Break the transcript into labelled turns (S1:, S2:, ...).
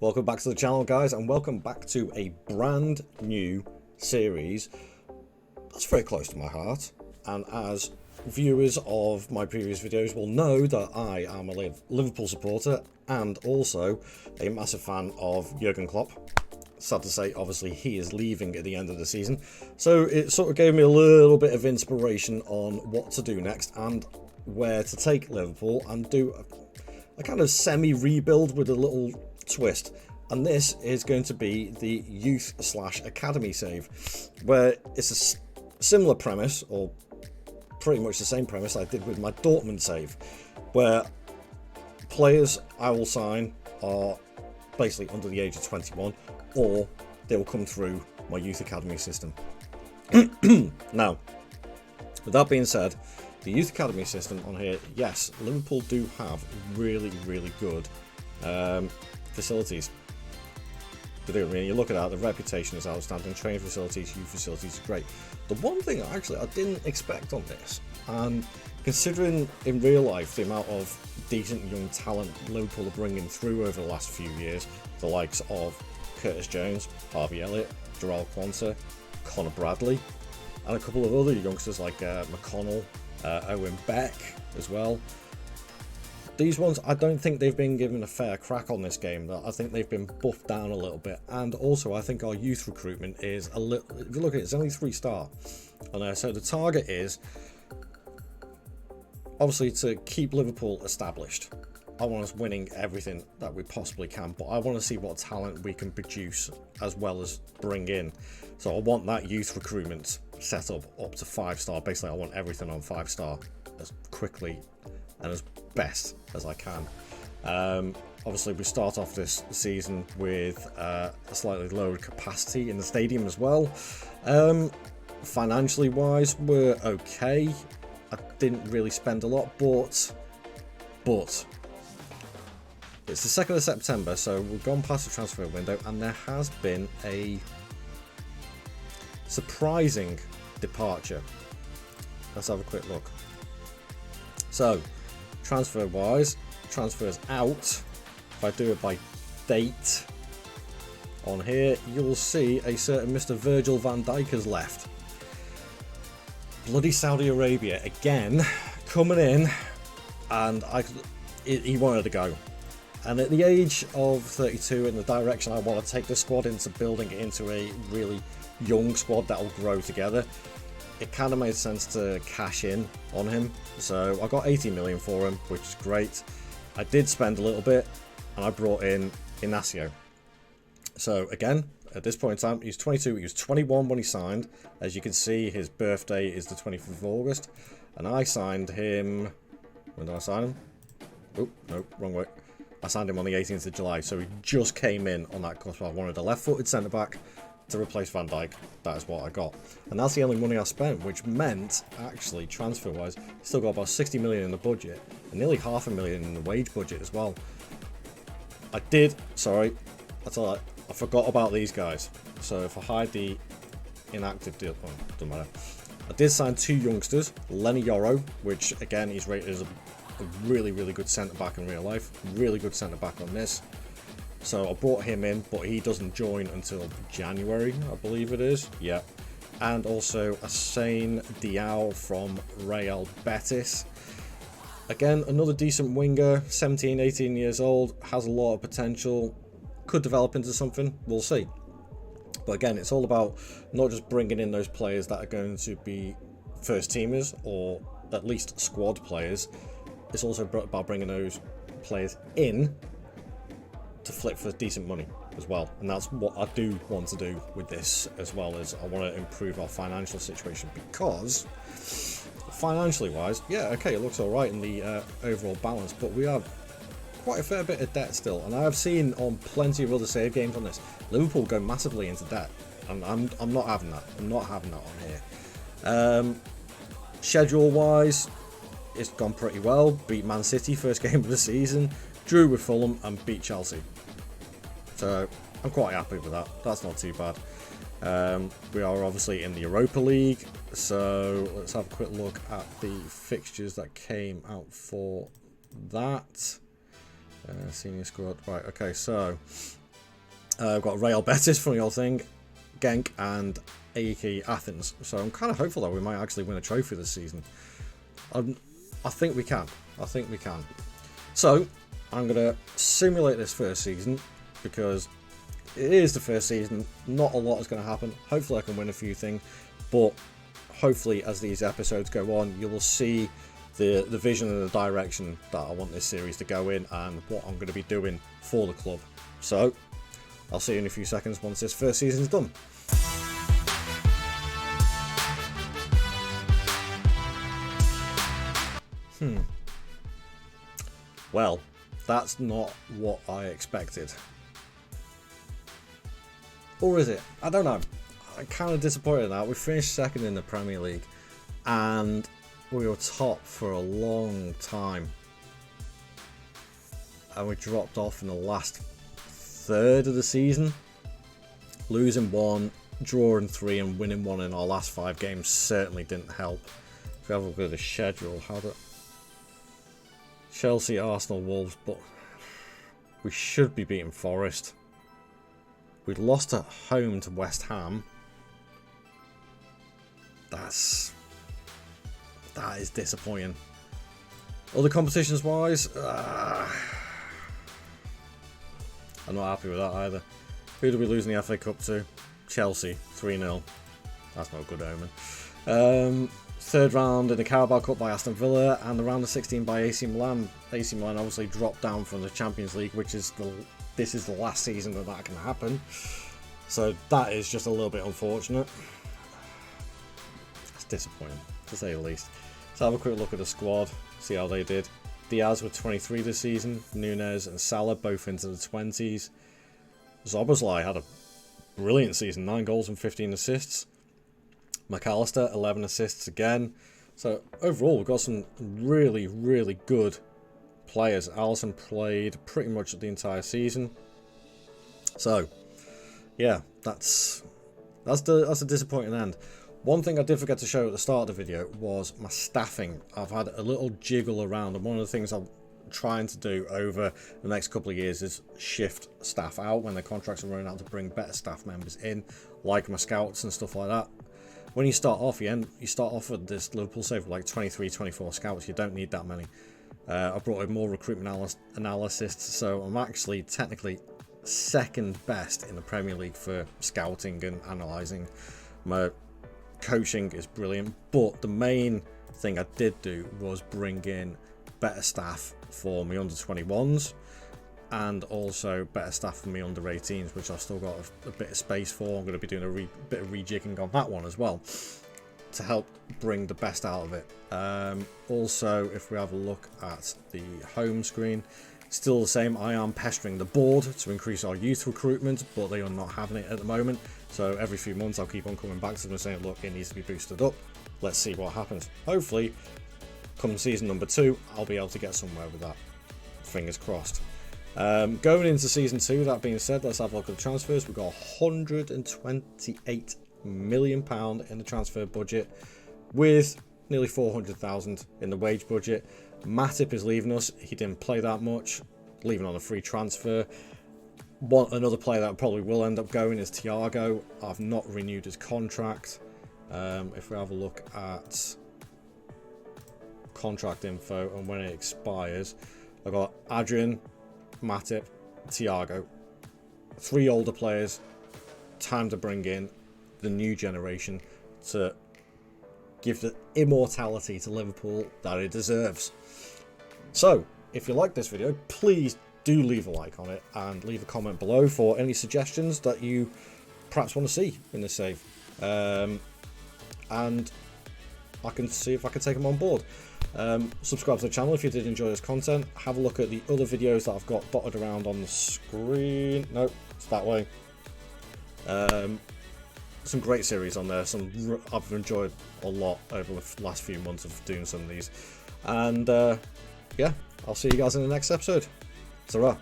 S1: Welcome back to the channel, guys, and welcome back to a brand new series that's very close to my heart. And as viewers of my previous videos will know, that I am a Liverpool supporter and also a massive fan of Jurgen Klopp. Sad to say, obviously, he is leaving at the end of the season, so it sort of gave me a little bit of inspiration on what to do next and where to take Liverpool and do a kind of semi-rebuild with a little twist. And this is going to be the youth/academy save, where it's a similar premise, or pretty much the same premise I did with my Dortmund save, where players I will sign are basically under the age of 21, or they will come through my youth academy system. Now, with that being said, the youth academy system on here, yes, Liverpool do have really good facilities. They do. I mean, you look at that, the reputation is outstanding, training facilities, youth facilities are great. The one thing actually I didn't expect on this, and considering in real life the amount of decent young talent Liverpool are bringing through over the last few years, the likes of Curtis Jones, Harvey Elliott, Jarrell Quansah, Connor Bradley, and a couple of other youngsters like McConnell, Owen Beck as well. These ones, I don't think they've been given a fair crack on this game. I think they've been buffed down a little bit, and also I think our youth recruitment is a little. If you look at it, it's only 3-star, and so the target is obviously to keep Liverpool established. I want us winning everything that we possibly can, but I want to see what talent we can produce as well as bring in. So I want that youth recruitment set up to 5-star. Basically, I want everything on 5-star as quickly and as best as I can. Obviously, we start off this season with a slightly lowered capacity in the stadium as well. Financially wise, we're okay. I didn't really spend a lot, but it's the 2nd of September, so we've gone past the transfer window, and there has been a surprising departure. Let's have a quick look. So, transfers out, if I do it by date on here, you'll see a certain Mr. Virgil van Dijk has left. Bloody Saudi Arabia again, coming in, and he wanted to go. And at the age of 32, in the direction I want to take the squad into, building it into a really young squad that will grow together, it kind of made sense to cash in on him. So I got 80 million for him, which is great. I did spend a little bit, and I brought in DYNASTY. So again, at this point in time, he's 22. He was 21 when he signed. As you can see, his birthday is the 25th of August, and I signed him. When did I sign him? Oh no, wrong way. I signed him on the 18th of July, so he just came in on that cusp. I wanted a left-footed centre-back to replace Van Dijk. That is what I got, and that's the only money I spent, which meant actually transfer-wise, still got about 60 million in the budget and nearly $500,000 in the wage budget as well. That's all right. I forgot about these guys. So if I hide the inactive deal, well, doesn't matter. I did sign 2 youngsters, Lenny Yoro, which again he's rated as a really good centre-back in real life, really good centre-back on this. So I brought him in, but he doesn't join until January, I believe it is. Yeah. And also Hussein Diao from Real Betis. Again, another decent winger, 17, 18 years old, has a lot of potential, could develop into something, we'll see. But again, it's all about not just bringing in those players that are going to be first teamers or at least squad players. It's also about bringing those players in to flip for decent money as well, and that's what I do want to do with this, as well as I want to improve our financial situation, because financially wise, yeah, okay, it looks all right in the overall balance, but we have quite a fair bit of debt still, and I have seen on plenty of other save games on this, Liverpool go massively into debt, and I'm not having that. I'm not having that on here. Schedule wise, it's gone pretty well. Beat Man City first game of the season, drew with Fulham, and beat Chelsea. So I'm quite happy with that. That's not too bad. We are obviously in the Europa League, so let's have a quick look at the fixtures that came out for that. Senior squad. Right, okay, so I've got Real Betis, funny old thing, Genk, and AEK Athens. So I'm kind of hopeful that we might actually win a trophy this season. I think we can. I think we can. So I'm going to simulate this first season because it is the first season. Not a lot is going to happen. Hopefully I can win a few things, but hopefully as these episodes go on, you will see the vision and the direction that I want this series to go in and what I'm going to be doing for the club. So I'll see you in a few seconds once this first season is done. Well, that's not what I expected. Or is it? I don't know. I'm kind of disappointed now. We finished second in the Premier League and we were top for a long time. And we dropped off in the last third of the season. Losing 1, drawing 3 and winning 1 in our last 5 games certainly didn't help. If we have a look at the schedule, Chelsea, Arsenal, Wolves, but we should be beating Forest. We lost at home to West Ham. That is disappointing. Other competitions wise, I'm not happy with that either. Who did we lose in the FA Cup to? Chelsea, 3-0. That's not a good omen. Third round in the Carabao Cup by Aston Villa, and the round of 16 by AC Milan. AC Milan obviously dropped down from the Champions League, which is this is the last season that can happen. So that is just a little bit unfortunate. It's disappointing, to say the least. Let's have a quick look at the squad, see how they did. Diaz with 23 this season, Nunez and Salah both into the 20s. Szoboszlai had a brilliant season, 9 goals and 15 assists. McAllister, 11 assists again. So overall, we've got some really, really good players. Alisson played pretty much the entire season. So, yeah, that's a disappointing end. One thing I did forget to show at the start of the video was my staffing. I've had a little jiggle around, and one of the things I'm trying to do over the next couple of years is shift staff out when their contracts are running out to bring better staff members in, like my scouts and stuff like that. When you start off, you start off with this Liverpool save with like 23, 24 scouts. You don't need that many. I brought in more recruitment analysts, so I'm actually technically second best in the Premier League for scouting and analysing. My coaching is brilliant, but the main thing I did do was bring in better staff for my under 21s and also better staff for me under 18s, which I've still got a bit of space for. I'm going to be doing a bit of rejigging on that one as well to help bring the best out of it. Also, if we have a look at the home screen, still the same. I am pestering the board to increase our youth recruitment, but they are not having it at the moment. So every few months I'll keep on coming back to them and saying, look, it needs to be boosted up. Let's see what happens. Hopefully, come season number 2, I'll be able to get somewhere with that. Fingers crossed. Going into season 2, that being said, let's have a look at the transfers. We've got £128 million in the transfer budget with nearly 400,000 in the wage budget. Matip is leaving us. He didn't play that much, leaving on a free transfer. Another player that probably will end up going is Thiago. I've not renewed his contract. If we have a look at contract info and when it expires, I've got Adrian, Matip, Thiago, 3 older players. Time to bring in the new generation to give the immortality to Liverpool that it deserves. So, if you like this video, please do leave a like on it and leave a comment below for any suggestions that you perhaps want to see in this save. And I can see if I can take them on board. Subscribe to the channel if you did enjoy this content. Have a look at the other videos that I've got dotted around on the screen. Nope, it's that way. Some great series on there. I've enjoyed a lot over the last few months of doing some of these. And yeah, I'll see you guys in the next episode. Ta-ra.